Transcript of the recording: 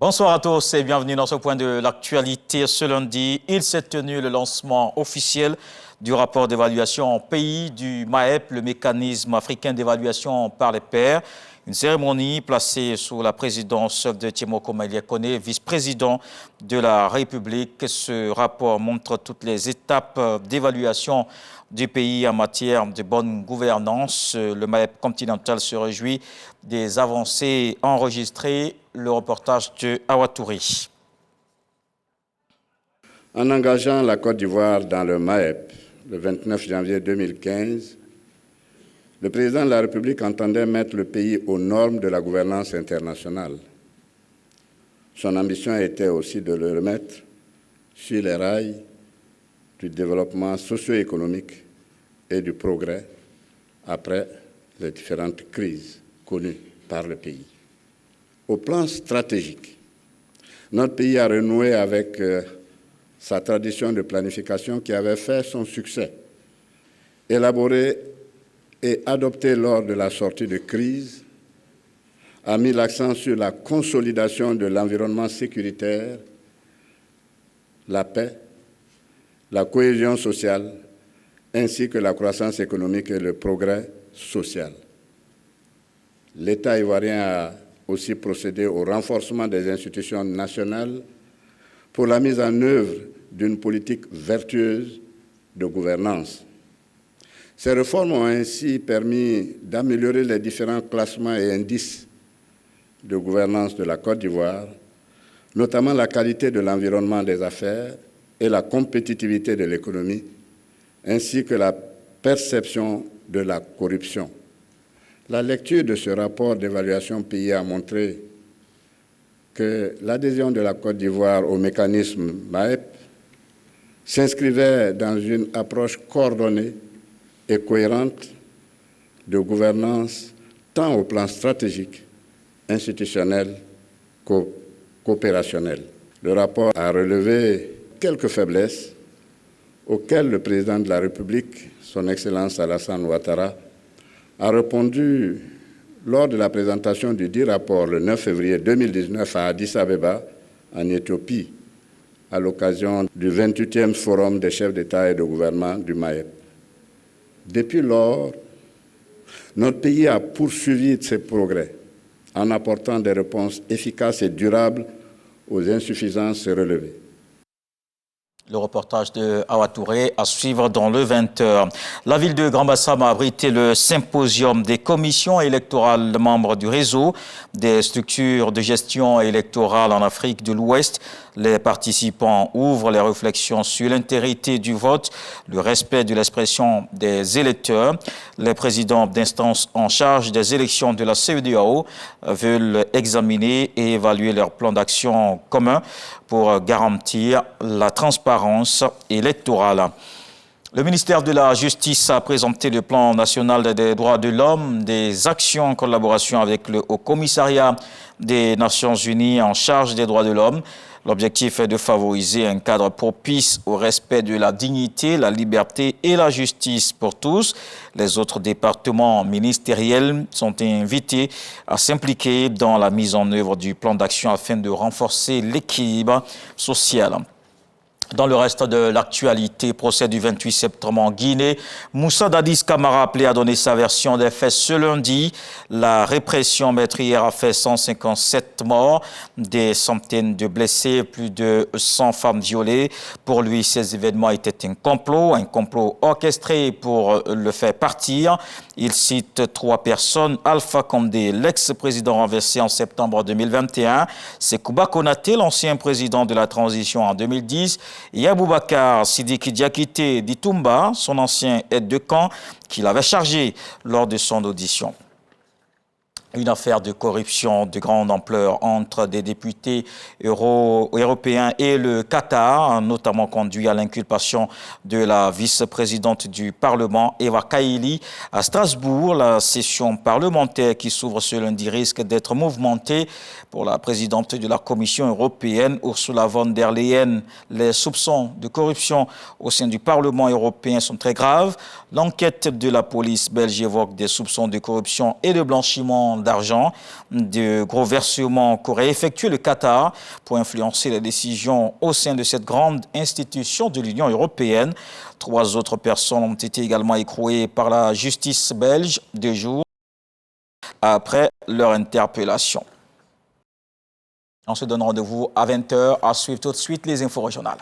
Bonsoir à tous et bienvenue dans ce point de l'actualité. Ce lundi, il s'est tenu le lancement officiel du rapport d'évaluation pays du MAEP, le mécanisme africain d'évaluation par les pairs. Une cérémonie placée sous la présidence de Thiemoko Maïlia Koné, vice-président de la République. Ce rapport montre toutes les étapes d'évaluation du pays en matière de bonne gouvernance. Le MAEP continental se réjouit des avancées enregistrées. Le reportage de Awa Touré. En engageant la Côte d'Ivoire dans le MAEP le 29 janvier 2015, le président de la République entendait mettre le pays aux normes de la gouvernance internationale. Son ambition était aussi de le remettre sur les rails du développement socio-économique et du progrès après les différentes crises connues par le pays. Au plan stratégique, notre pays a renoué avec sa tradition de planification qui avait fait son succès. Élaboré et adopté lors de la sortie de crise, a mis l'accent sur la consolidation de l'environnement sécuritaire, la paix, la cohésion sociale, ainsi que la croissance économique et le progrès social. L'État ivoirien a aussi procédé au renforcement des institutions nationales pour la mise en œuvre d'une politique vertueuse de gouvernance. Ces réformes ont ainsi permis d'améliorer les différents classements et indices de gouvernance de la Côte d'Ivoire, notamment la qualité de l'environnement des affaires et la compétitivité de l'économie, ainsi que la perception de la corruption. La lecture de ce rapport d'évaluation pays a montré que l'adhésion de la Côte d'Ivoire au mécanisme MAEP s'inscrivait dans une approche coordonnée et cohérente de gouvernance tant au plan stratégique, institutionnel qu'opérationnel. Le rapport a relevé quelques faiblesses auxquelles le président de la République, son Excellence Alassane Ouattara, a répondu lors de la présentation du dit rapport le 9 février 2019 à Addis Abeba, en Éthiopie, à l'occasion du 28e Forum des chefs d'État et de gouvernement du MAEP. Depuis lors, notre pays a poursuivi ses progrès en apportant des réponses efficaces et durables aux insuffisances relevées. Le reportage de Awa Touré à suivre dans le 20h. La ville de Grand-Bassam a abrité le symposium des commissions électorales membres du réseau des structures de gestion électorale en Afrique de l'Ouest. Les participants ouvrent les réflexions sur l'intégrité du vote, le respect de l'expression des électeurs. Les présidents d'instances en charge des élections de la CEDEAO veulent examiner et évaluer leur plan d'action commun pour garantir la transparence électorale. Le ministère de la Justice a présenté le plan national des droits de l'homme, des actions en collaboration avec le Haut Commissariat des Nations Unies en charge des droits de l'homme. L'objectif est de favoriser un cadre propice au respect de la dignité, la liberté et la justice pour tous. Les autres départements ministériels sont invités à s'impliquer dans la mise en œuvre du plan d'action afin de renforcer l'équilibre social. Dans le reste de l'actualité, procès du 28 septembre en Guinée, Moussa Dadis Camara appelé à donner sa version des faits ce lundi. La répression meurtrière a fait 157 morts, des centaines de blessés, plus de 100 femmes violées. Pour lui, ces événements étaient un complot orchestré pour le faire partir. Il cite 3 personnes, Alpha Condé, l'ex-président renversé en septembre 2021, Sekouba Konaté, l'ancien président de la transition en 2010, et Aboubakar Sidiki Diakité d'Itumba, son ancien aide de camp, qu'il avait chargé lors de son audition. Une affaire de corruption de grande ampleur entre des députés européens et le Qatar a notamment conduit à l'inculpation de la vice-présidente du Parlement, Eva Kaili, à Strasbourg. La session parlementaire qui s'ouvre ce lundi risque d'être mouvementée pour la présidente de la Commission européenne, Ursula von der Leyen. Les soupçons de corruption au sein du Parlement européen sont très graves. L'enquête de la police belge évoque des soupçons de corruption et de blanchiment d'argent de gros versements qu'aurait effectué le Qatar pour influencer les décisions au sein de cette grande institution de l'Union européenne. 3 autres personnes ont été également écrouées par la justice belge 2 jours après leur interpellation. On se donne rendez-vous à 20 h à suivre tout de suite les infos régionales.